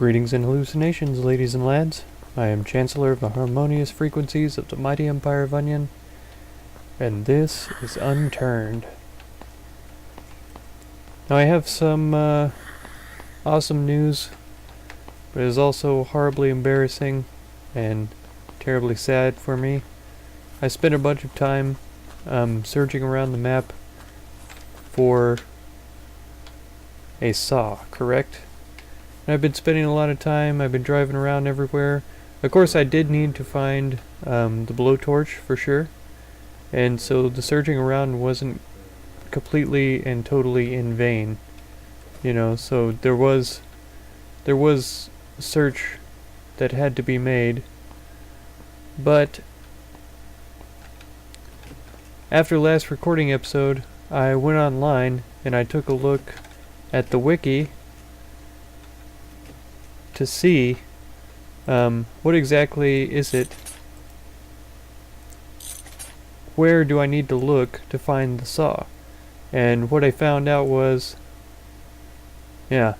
Greetings and hallucinations, ladies and lads. I am Chancellor of the harmonious frequencies of the mighty Empire of Onion, and this is Unturned. Now I have some awesome news, but it is also horribly embarrassing and terribly sad for me. I spent a bunch of time searching around the map for a saw, correct? And I've been spending a lot of time, I've been driving around everywhere. Of course I did need to find the blowtorch for sure, and so the searching around wasn't completely and totally in vain. You know, so there was search that had to be made, but after last recording episode I went online and I took a look at the wiki to see what exactly is it, where do I need to look to find the saw. And what I found out was, yeah,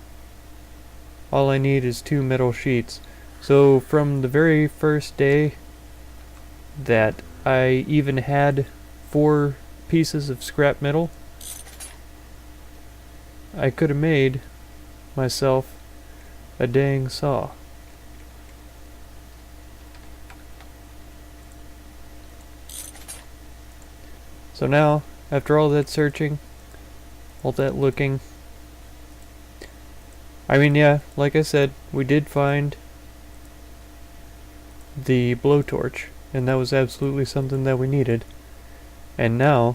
all I need is 2 metal sheets. So from the very first day that I even had 4 pieces of scrap metal, I could have made myself a dang saw. So now, after all that searching, all that looking, I mean, yeah, like I said, we did find the blowtorch, and that was absolutely something that we needed. And now,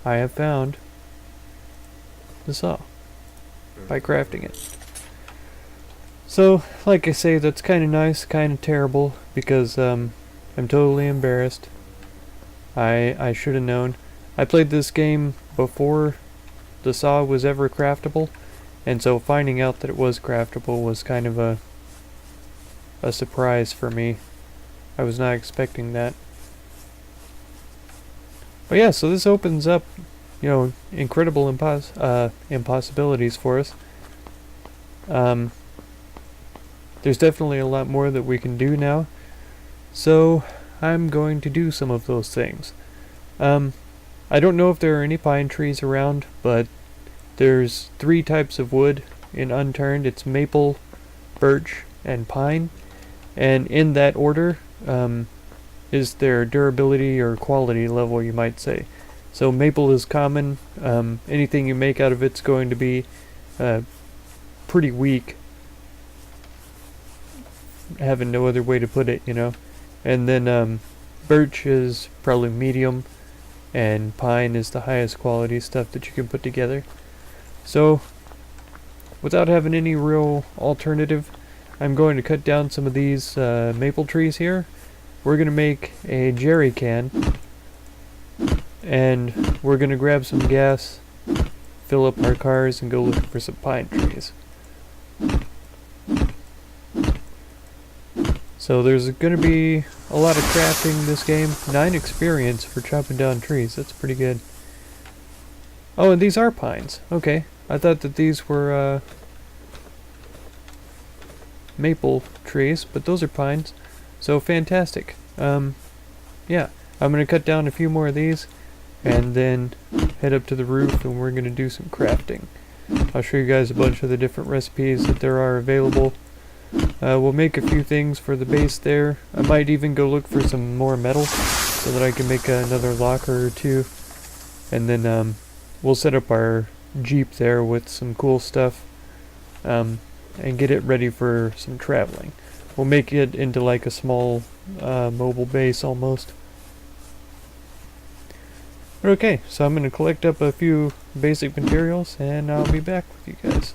I have found the saw by crafting it. So, like I say, that's kind of nice, kind of terrible, because I'm totally embarrassed. I should have known. I played this game before the saw was ever craftable, and so finding out that it was craftable was kind of a surprise for me. I was not expecting that. But yeah, so this opens up, you know, incredible impossibilities for us. There's definitely a lot more that we can do now, so I'm going to do some of those things. I don't know if there are any pine trees around, but there's 3 types of wood in Unturned. It's maple, birch, and pine, and in that order is their durability or quality level, you might say. So maple is common. Anything you make out of it's going to be pretty weak, having no other way to put it, you know. And then birch is probably medium, and pine is the highest quality stuff that you can put together. So without having any real alternative, I'm going to cut down some of these maple trees here. We're going to make a jerry can, and we're going to grab some gas, fill up our cars, and go looking for some pine trees. So there's going to be a lot of crafting this game. 9 experience for chopping down trees. That's pretty good. Oh, and these are pines. Okay. I thought that these were maple trees, but those are pines. So fantastic. Yeah, I'm going to cut down a few more of these and then head up to the roof, and we're going to do some crafting. I'll show you guys a bunch of the different recipes that there are available. We'll make a few things for the base there. I might even go look for some more metal so that I can make another locker or 2. And then we'll set up our Jeep there with some cool stuff and get it ready for some traveling. We'll make it into like a small mobile base almost. But okay, so I'm going to collect up a few basic materials and I'll be back with you guys.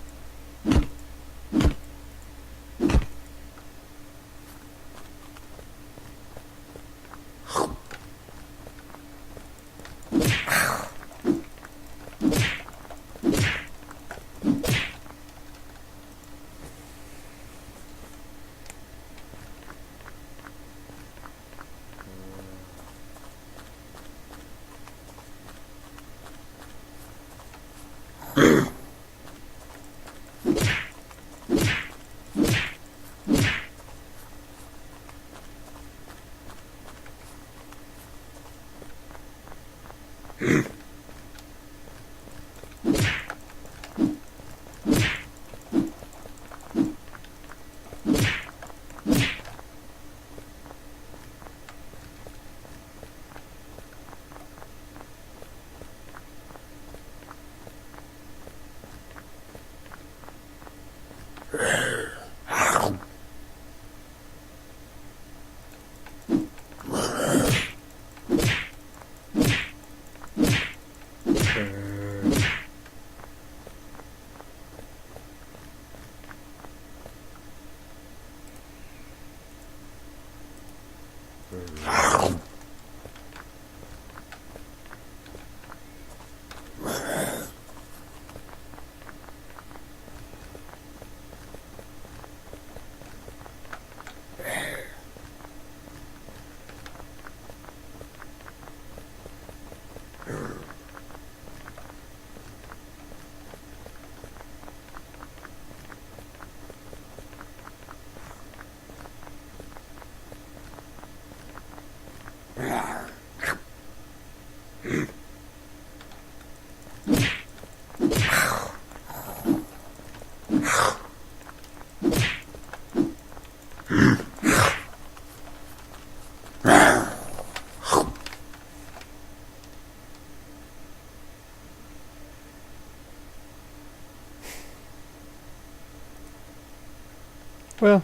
Well,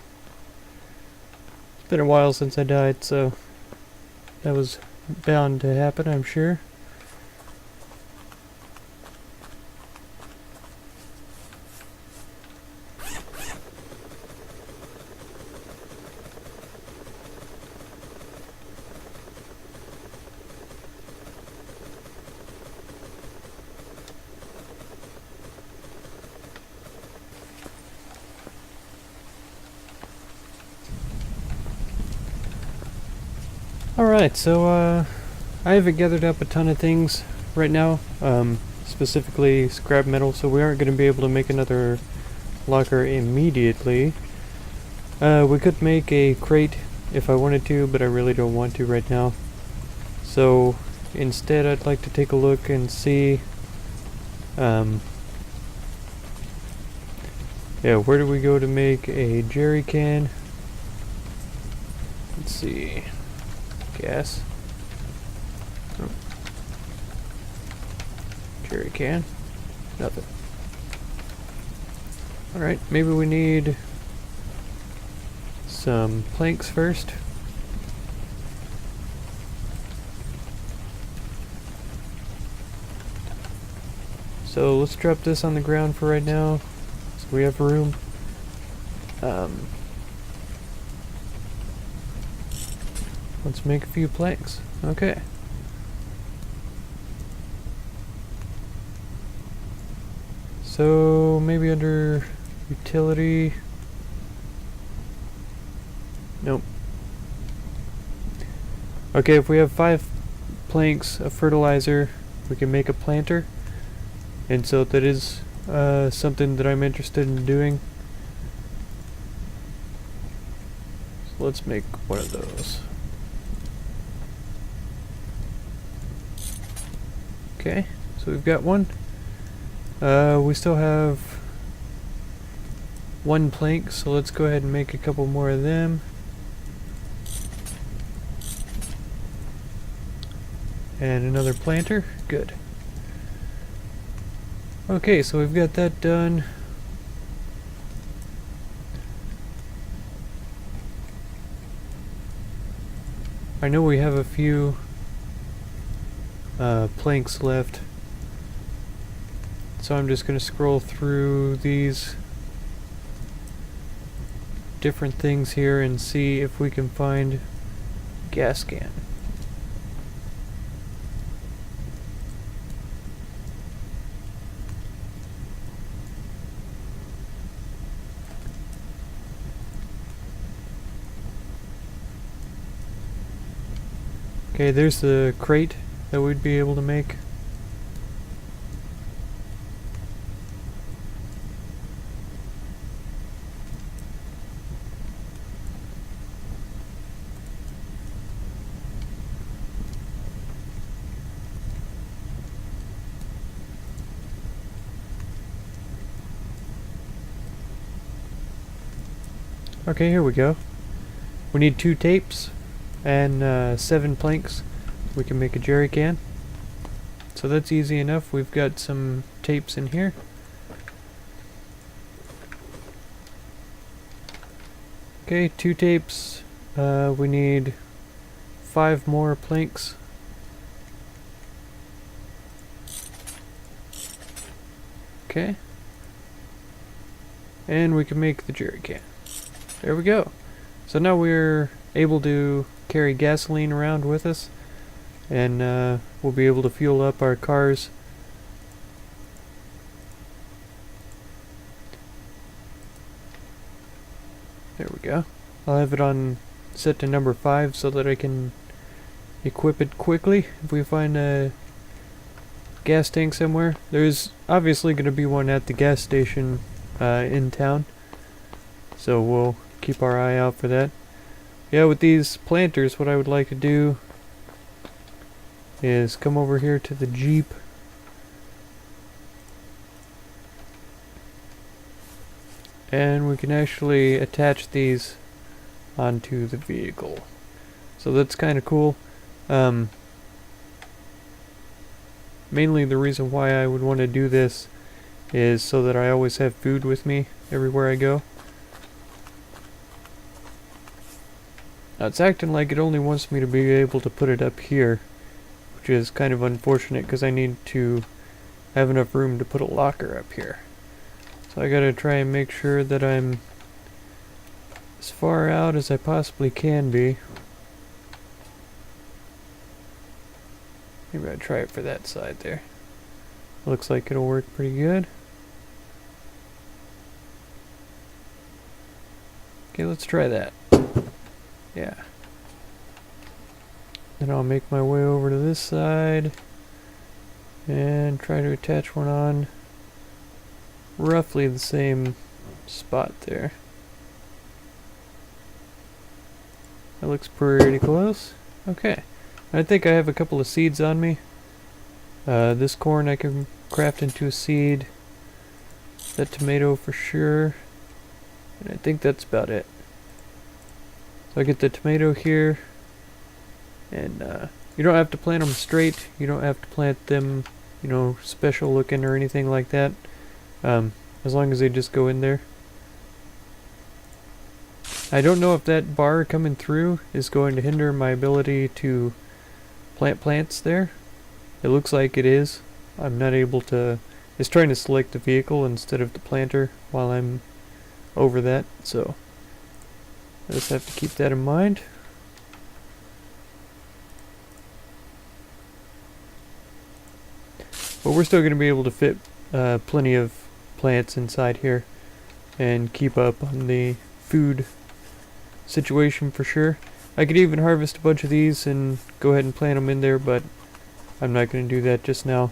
it's been a while since I died, so that was bound to happen, I'm sure. Alright, so I haven't gathered up a ton of things right now, specifically scrap metal, so we aren't going to be able to make another locker immediately. We could make a crate if I wanted to, but I really don't want to right now. So instead I'd like to take a look and see, yeah, where do we go to make a jerry can? Let's see. Gas. Oh. Jerry can. Nothing. Alright, maybe we need some planks first. So let's drop this on the ground for right now, so we have room. Let's make a few planks. Okay. So maybe under utility. Nope. Okay, if we have 5 planks of fertilizer, we can make a planter. And so that is something that I'm interested in doing. So let's make one of those. Okay, so we've got one. We still have 1 plank, so let's go ahead and make a couple more of them. And another planter. Good. Okay, so we've got that done. I know we have a few planks left, so I'm just going to scroll through these different things here and see if we can find gas can. Okay, there's the crate that we'd be able to make. Okay, here we go. We need 2 tapes and 7 planks. We can make a jerry can. So that's easy enough. We've got some tapes in here. Okay, 2 tapes. We need 5 more planks. Okay. And we can make the jerry can. There we go. So now we're able to carry gasoline around with us, and we'll be able to fuel up our cars. There we go. I'll have it on set to number 5 so that I can equip it quickly if we find a gas tank somewhere. There's obviously going to be one at the gas station in town, so we'll keep our eye out for that. Yeah, with these planters, what I would like to do is come over here to the Jeep. And we can actually attach these onto the vehicle. So that's kind of cool. Mainly the reason why I would want to do this is so that I always have food with me everywhere I go. Now it's acting like it only wants me to be able to put it up here, which is kind of unfortunate because I need to have enough room to put a locker up here. So I gotta try and make sure that I'm as far out as I possibly can be. Maybe I'll try it for that side there. Looks like it'll work pretty good. Okay, let's try that. Yeah. Then I'll make my way over to this side and try to attach one on roughly the same spot there. That looks pretty close. Okay. I think I have a couple of seeds on me. This corn I can craft into a seed. That tomato for sure. And I think that's about it. So I get the tomato here. And you don't have to plant them straight. You don't have to plant them, you know, special looking or anything like that. As long as they just go in there. I don't know if that bar coming through is going to hinder my ability to plant plants there. It looks like it is. I'm not able to... It's trying to select the vehicle instead of the planter while I'm over that, so I just have to keep that in mind. But we're still going to be able to fit plenty of plants inside here and keep up on the food situation for sure. I could even harvest a bunch of these and go ahead and plant them in there, but I'm not going to do that just now.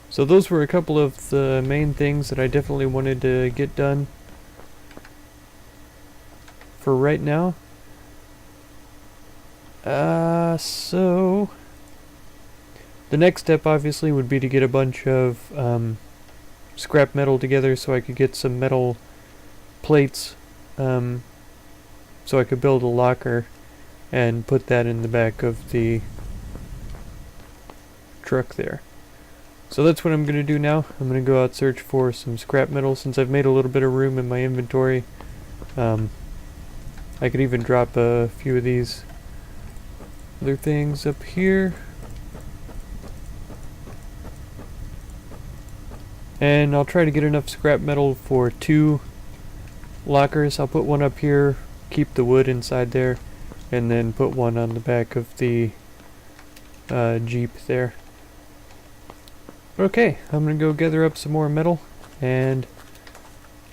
So those were a couple of the main things that I definitely wanted to get done for right now. So the next step obviously would be to get a bunch of scrap metal together so I could get some metal plates so I could build a locker and put that in the back of the truck there. So that's what I'm going to do now. I'm going to go out search for some scrap metal since I've made a little bit of room in my inventory. I could even drop a few of these other things up here. And I'll try to get enough scrap metal for 2 lockers. I'll put one up here, keep the wood inside there, and then put one on the back of the Jeep there. Okay, I'm gonna go gather up some more metal, and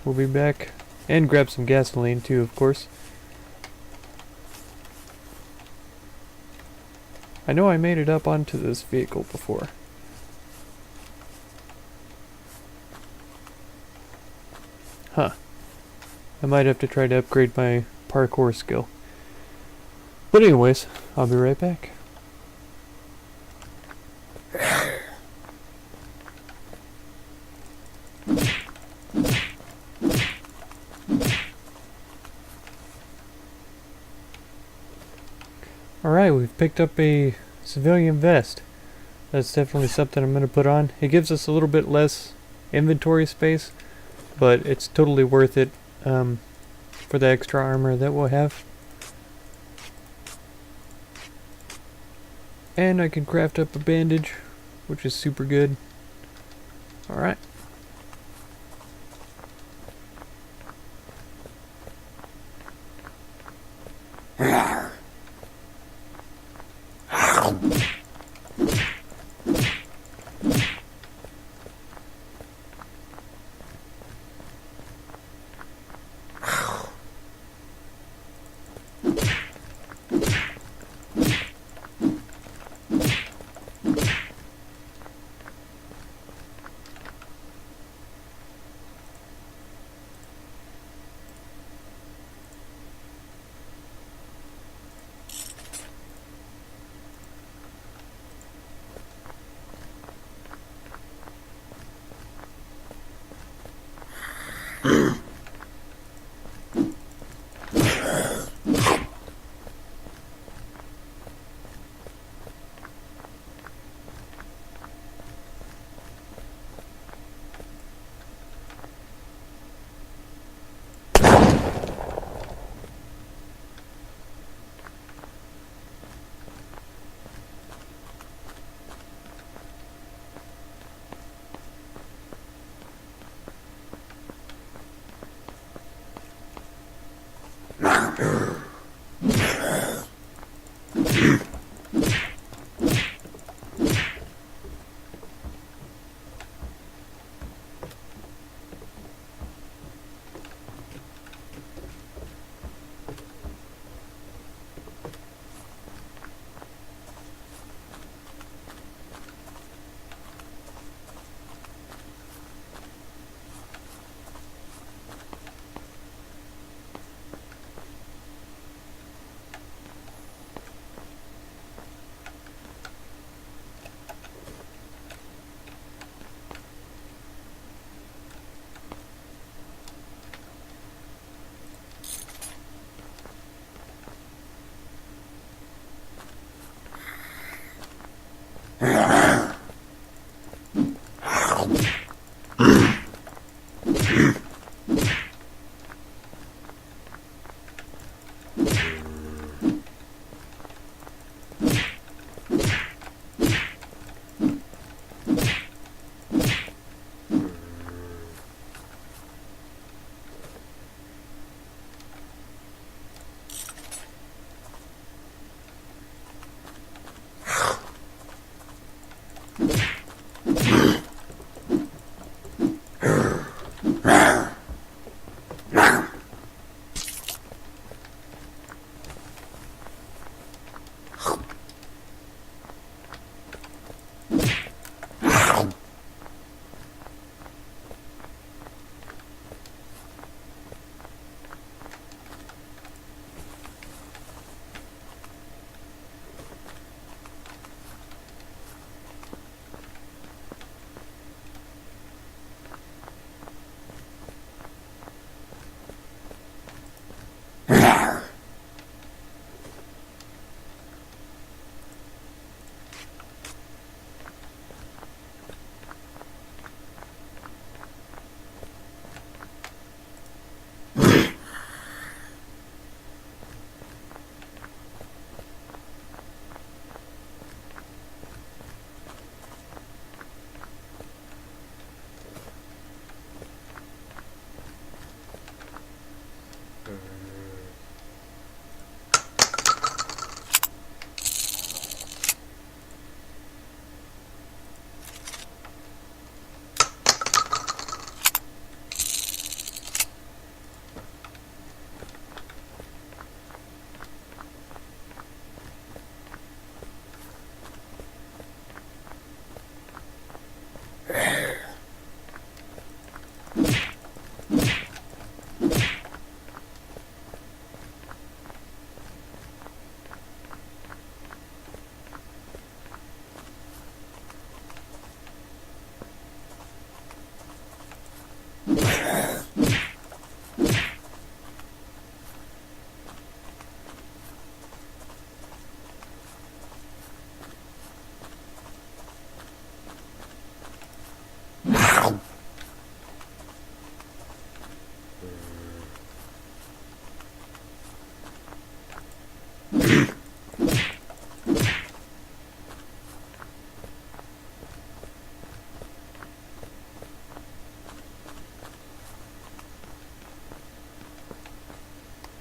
we'll be back. And grab some gasoline too, of course. I know I made it up onto this vehicle before. Huh. I might have to try to upgrade my parkour skill. But anyways, I'll be right back. Alright, we've picked up a civilian vest. That's definitely something I'm going to put on. It gives us a little bit less inventory space, but it's totally worth it for the extra armor that we'll have. And I can craft up a bandage which is super good. Alright.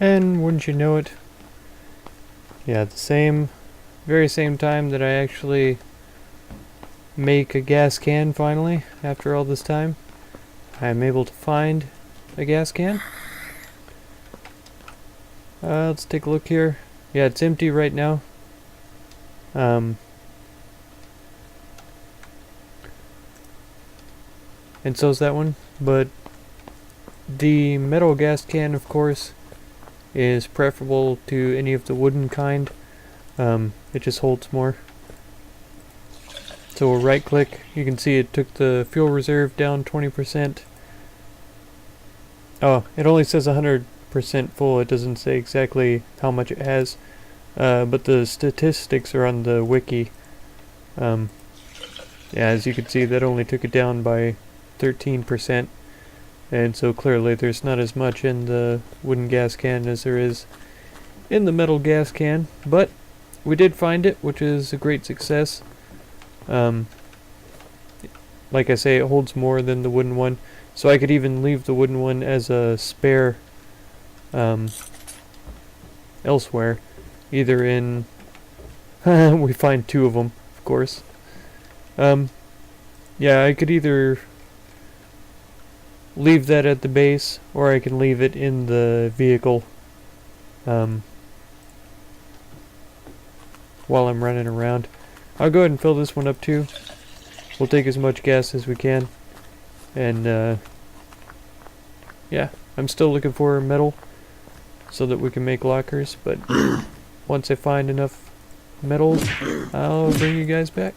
And wouldn't you know it, yeah, very same time that I actually make a gas can finally, after all this time, I'm able to find a gas can. Let's take a look here. Yeah, it's empty right now. And so's that one, but the metal gas can, of course, is preferable to any of the wooden kind. It just holds more. So we'll right click, you can see it took the fuel reserve down 20%. Oh, it only says 100% full, it doesn't say exactly how much it has. But the statistics are on the wiki. Yeah, as you can see, that only took it down by 13%. And so clearly there's not as much in the wooden gas can as there is in the metal gas can. But we did find it, which is a great success. Like I say, it holds more than the wooden one. So I could even leave the wooden one as a spare elsewhere. Either in... we find two of them, of course. Yeah, I could either leave that at the base, or I can leave it in the vehicle while I'm running around. I'll go ahead and fill this one up too. We'll take as much gas as we can. And yeah, I'm still looking for metal so that we can make lockers, but once I find enough metal, I'll bring you guys back.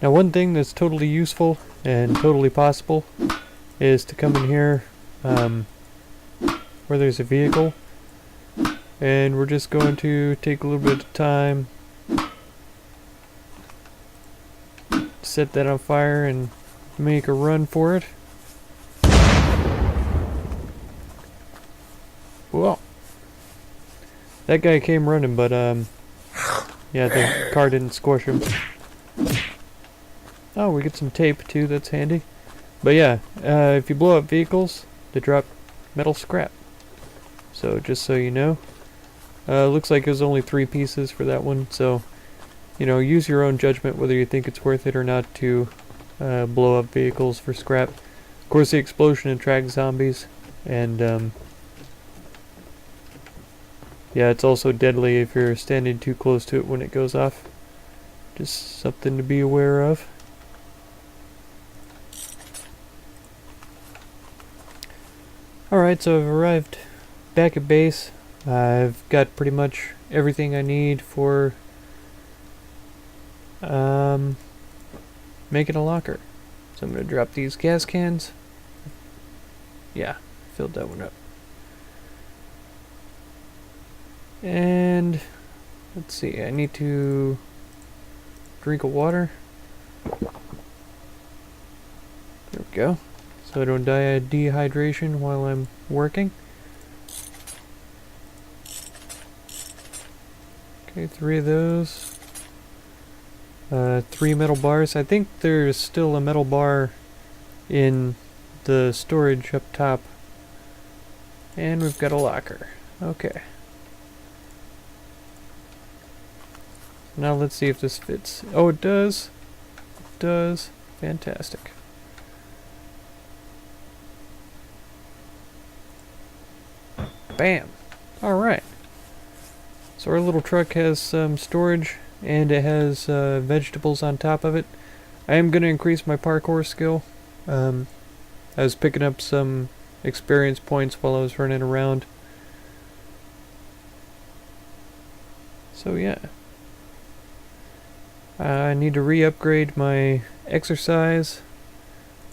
Now, one thing that's totally useful and totally possible is to come in here where there's a vehicle, and we're just going to take a little bit of time, set that on fire and make a run for it. Well, that guy came running, but yeah, the car didn't squish him. Oh, we get some tape too, that's handy. But yeah, if you blow up vehicles, they drop metal scrap. So just so you know. Looks like there's only 3 pieces for that one, so you know, use your own judgment whether you think it's worth it or not to blow up vehicles for scrap. Of course, the explosion attracts zombies, and yeah, it's also deadly if you're standing too close to it when it goes off. Just something to be aware of. Alright, so I've arrived back at base. I've got pretty much everything I need for making a locker. So I'm going to drop these gas cans. Yeah, filled that one up. And let's see, I need to drink of water. There we go. So I don't die of dehydration while I'm working. Okay, 3 of those. 3 metal bars. I think there's still a metal bar in the storage up top. And we've got a locker. Okay. Now let's see if this fits. Oh, it does. It does. Fantastic. Bam! Alright. So our little truck has some storage, and it has vegetables on top of it. I am going to increase my parkour skill. I was picking up some experience points while I was running around. So yeah. I need to re-upgrade my exercise.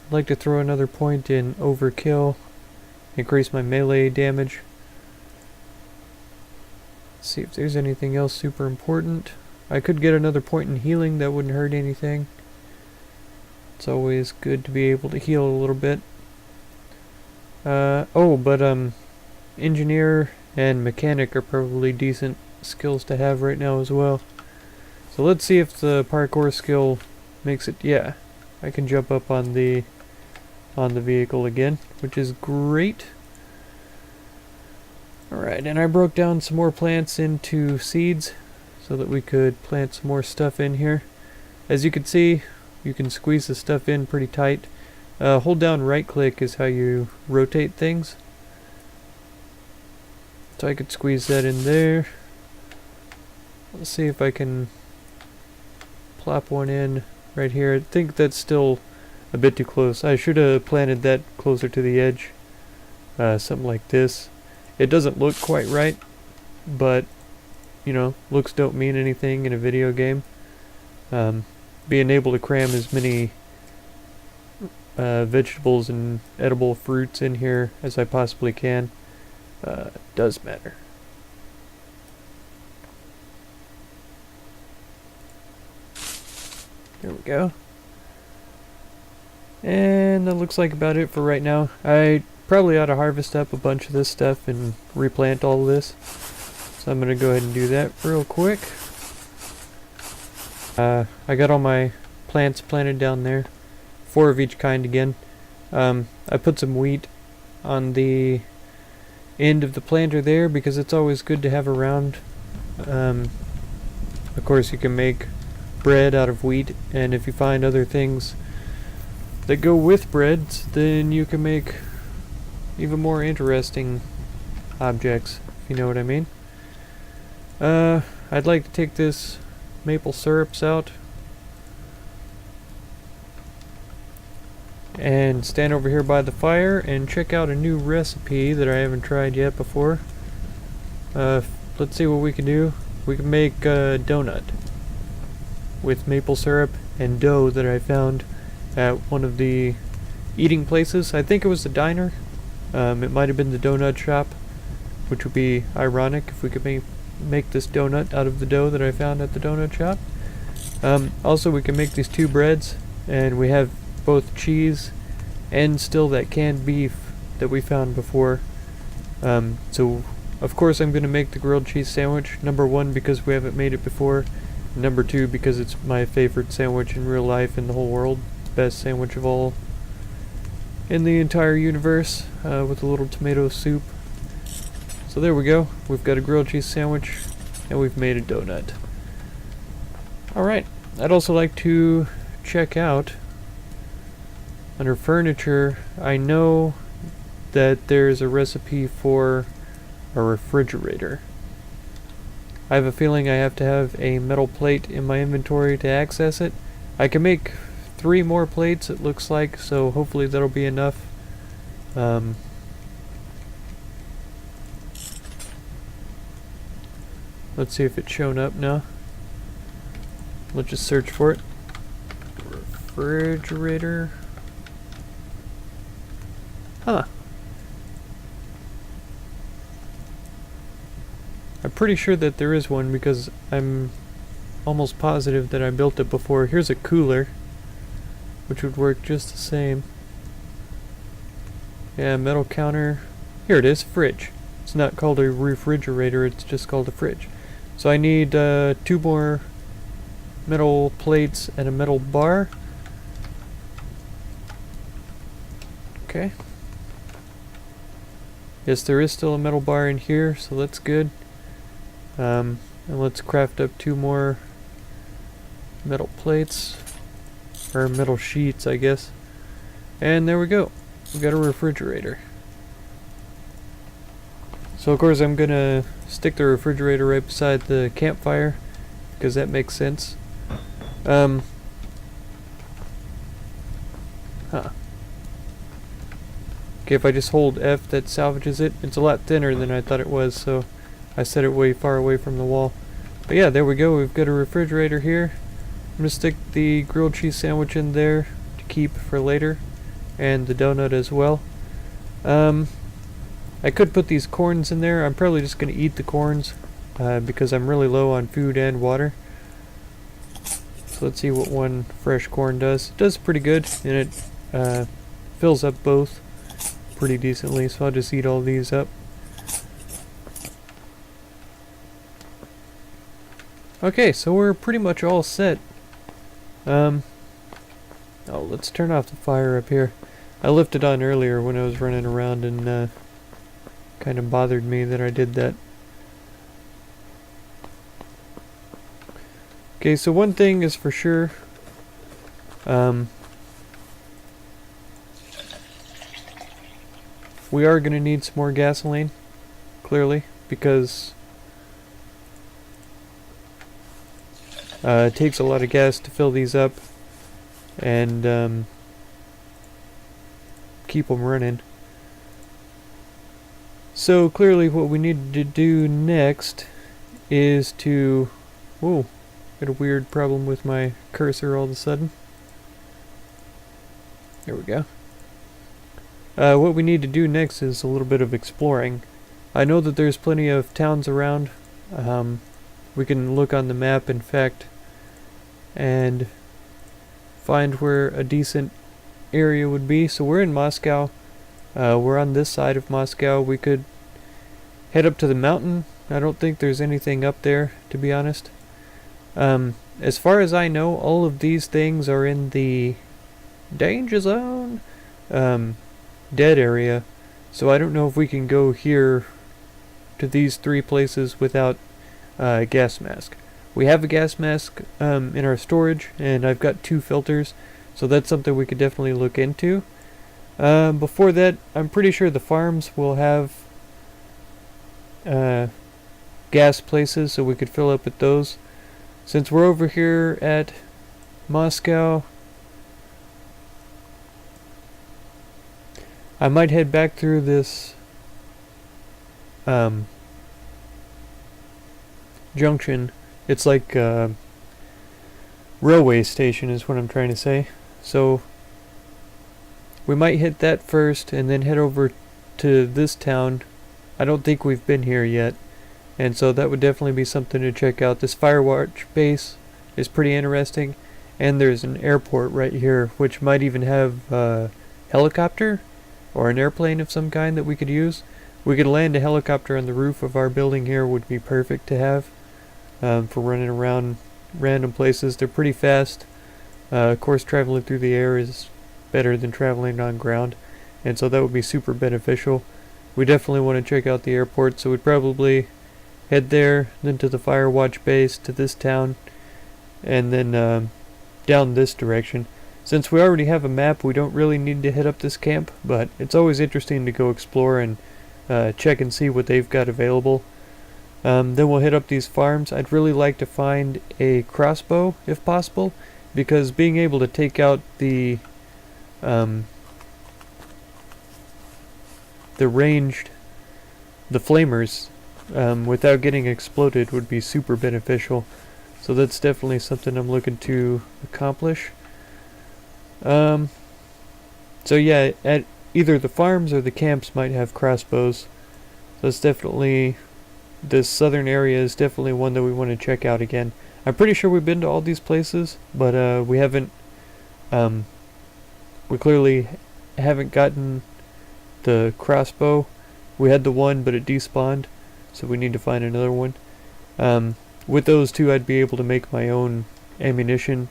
I'd like to throw another point in overkill. Increase my melee damage. Let's see if there's anything else super important. I could get another point in healing, that wouldn't hurt anything. It's always good to be able to heal a little bit. Engineer and mechanic are probably decent skills to have right now as well. So let's see if the parkour skill makes it. Yeah, I can jump up on the vehicle again, which is great. Alright, and I broke down some more plants into seeds so that we could plant some more stuff in here. As you can see, you can squeeze the stuff in pretty tight. Hold down right click is how you rotate things. So I could squeeze that in there. Let's see if I can plop one in right here. I think that's still a bit too close. I should have planted that closer to the edge. Something like this. It doesn't look quite right, but you know, looks don't mean anything in a video game. Being able to cram as many vegetables and edible fruits in here as I possibly can does matter. There we go. And that looks like about it for right now. I probably ought to harvest up a bunch of this stuff and replant all of this. So I'm going to go ahead and do that real quick. I got all my plants planted down there. 4 of each kind again. I put some wheat on the end of the planter there because it's always good to have around. Of course you can make bread out of wheat, and if you find other things that go with breads, then you can make even more interesting objects, if you know what I mean. I'd like to take this maple syrups out and stand over here by the fire and check out a new recipe that I haven't tried yet before. Let's see what we can do. We can make a donut with maple syrup and dough that I found at one of the eating places. I think it was the diner. It might have been the donut shop, which would be ironic if we could make this donut out of the dough that I found at the donut shop. Also, we can make these 2 breads, and we have both cheese and still that canned beef that we found before. So of course I'm going to make the grilled cheese sandwich. Number 1 because we haven't made it before. Number 2 because it's my favorite sandwich in real life in the whole world. Best sandwich of all in the entire universe, with a little tomato soup. So there we go. We've got a grilled cheese sandwich and we've made a donut. Alright, I'd also like to check out under furniture. I know that there's a recipe for a refrigerator. I have a feeling I have to have a metal plate in my inventory to access it. I can make 3 more plates, it looks like, so hopefully that'll be enough. Let's see if it's shown up now. Let's just search for it. Refrigerator. Huh. I'm pretty sure that there is one because I'm almost positive that I built it before. Here's a cooler, which would work just the same. Yeah, metal counter. Here it is, fridge. It's not called a refrigerator, it's just called a fridge. So I need 2 more metal plates and a metal bar. Okay. Yes, there is still a metal bar in here, so that's good. And let's craft up 2 more metal plates, or metal sheets, I guess. And there we go. We got a refrigerator. So of course I'm gonna stick the refrigerator right beside the campfire because that makes sense. Huh. Okay, if I just hold F, that salvages it. It's a lot thinner than I thought it was, so I set it way far away from the wall. But yeah, there we go. We've got a refrigerator here. I'm gonna stick the grilled cheese sandwich in there to keep for later, and the donut as well. I could put these corns in there. I'm probably just gonna eat the corns because I'm really low on food and water. So let's see what one fresh corn does. It does pretty good, and it fills up both pretty decently, so I'll just eat all these up. Okay, so we're pretty much all set. Oh, let's turn off the fire up here. I left it on earlier when I was running around, and kind of bothered me that I did that. Okay, so one thing is for sure. We are going to need some more gasoline, clearly, because it takes a lot of gas to fill these up and keep them running. So clearly what we need to do next is to... Whoa, got a weird problem with my cursor all of a sudden. There we go. What we need to do next is a little bit of exploring. I know that there's plenty of towns around. We can look on the map, in fact, and find where a decent area would be. So we're in Moscow. We're on this side of Moscow. We could head up to the mountain. I don't think there's anything up there, to be honest. As far as I know, all of these things are in the danger zone, dead area. So I don't know if we can go here to these three places without a gas mask. We have a gas mask in our storage, and I've got 2 filters, so that's something we could definitely look into. Before that, I'm pretty sure the farms will have gas places, so we could fill up at those. Since we're over here at Moscow, I might head back through this junction. It's like a railway station is what I'm trying to say. So we might hit that first and then head over to this town. I don't think we've been here yet, and so that would definitely be something to check out. This Firewatch base is pretty interesting, and there's an airport right here which might even have a helicopter or an airplane of some kind that we could use. We could land a helicopter on the roof of our building here, would be perfect to have for running around random places. They're pretty fast. Of course, traveling through the air is better than traveling on ground, and so that would be super beneficial. We definitely want to check out the airport, so we'd probably head there, then to the Firewatch base, to this town, and then down this direction. Since we already have a map, we don't really need to hit up this camp, but it's always interesting to go explore and check and see what they've got available. Then we'll hit up these farms. I'd really like to find a crossbow, if possible, because being able to take out the flamers without getting exploded would be super beneficial. So that's definitely something I'm looking to accomplish. So yeah, at either the farms or the camps might have crossbows. So it's definitely, this southern area is definitely one that we want to check out again. I'm pretty sure we've been to all these places, but we haven't, we clearly haven't gotten the crossbow. We had the one, but it despawned, so we need to find another one. With those two, I'd be able to make my own ammunition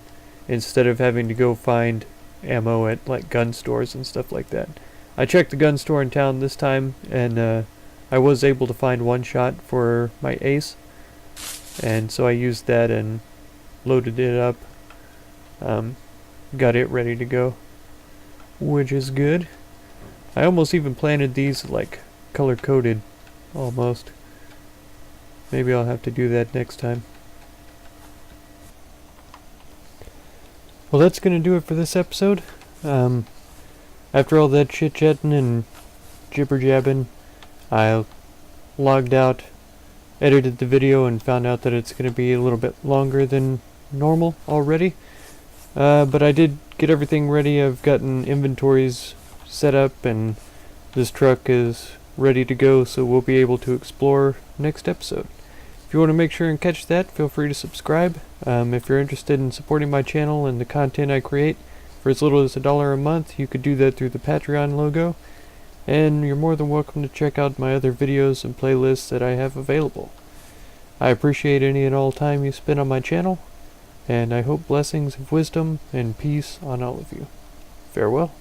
instead of having to go find ammo at like gun stores and stuff like that. I checked the gun store in town this time, and I was able to find one shot for my ace, and so I used that and loaded it up. Got it ready to go, which is good. I almost even planted these like color-coded, almost. Maybe I'll have to do that next time. Well, that's gonna do it for this episode. After all that chit-chatting and jibber-jabbing, I logged out, edited the video, and found out that it's gonna be a little bit longer than normal already. But I did get everything ready. I've gotten inventories set up, and this truck is ready to go, so we'll be able to explore next episode. If you want to make sure and catch that, feel free to subscribe. If you're interested in supporting my channel and the content I create, for as little as $1 a month, you could do that through the Patreon logo. And you're more than welcome to check out my other videos and playlists that I have available. I appreciate any and all time you spend on my channel, and I hope blessings of wisdom and peace on all of you. Farewell.